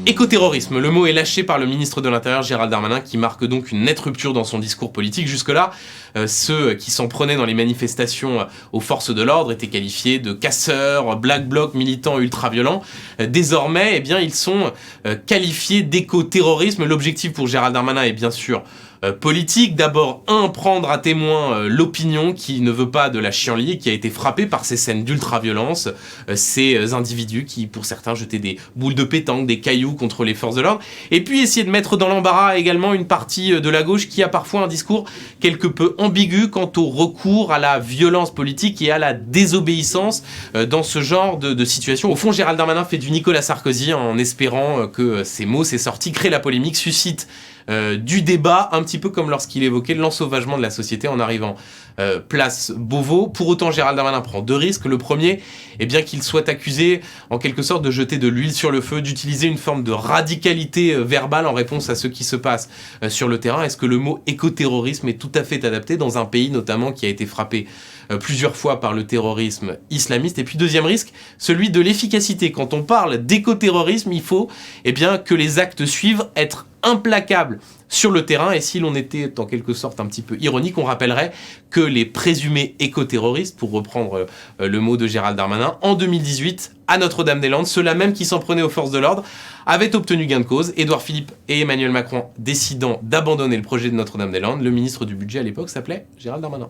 Écoterrorisme, le mot est lâché par le ministre de l'Intérieur Gérald Darmanin qui marque donc une nette rupture dans son discours politique. Jusque-là, ceux qui s'en prenaient dans les manifestations aux forces de l'ordre étaient qualifiés de casseurs, black blocs, militants ultra-violents. Désormais, eh bien, ils sont qualifiés d'écoterrorisme. L'objectif pour Gérald Darmanin est bien sûr politique. D'abord, prendre à témoin l'opinion qui ne veut pas de la chienlit et qui a été frappée par ces scènes d'ultra-violence, ces individus qui, pour certains, jetaient des boules de pétanque, des cailloux contre les forces de l'ordre. Et puis, essayer de mettre dans l'embarras également une partie de la gauche qui a parfois un discours quelque peu ambigu quant au recours à la violence politique et à la désobéissance dans ce genre de situation. Au fond, Gérald Darmanin fait du Nicolas Sarkozy en espérant que ces mots, ces sorties créent la polémique, suscitent du débat, un petit peu comme lorsqu'il évoquait l'ensauvagement de la société en arrivant place Beauvau. Pour autant, Gérald Darmanin prend deux risques. Le premier, eh bien qu'il soit accusé en quelque sorte de jeter de l'huile sur le feu, d'utiliser une forme de radicalité verbale en réponse à ce qui se passe sur le terrain. Est-ce que le mot écoterrorisme est tout à fait adapté dans un pays notamment qui a été frappé plusieurs fois par le terrorisme islamiste? Et puis deuxième risque, celui de l'efficacité. Quand on parle d'écoterrorisme, il faut eh bien que les actes suivent, être implacable sur le terrain. Et si l'on était en quelque sorte un petit peu ironique, on rappellerait que les présumés écoterroristes, pour reprendre le mot de Gérald Darmanin, en 2018, à Notre-Dame-des-Landes, ceux-là même qui s'en prenaient aux forces de l'ordre, avaient obtenu gain de cause. Édouard Philippe et Emmanuel Macron décidant d'abandonner le projet de Notre-Dame-des-Landes, le ministre du budget à l'époque s'appelait Gérald Darmanin.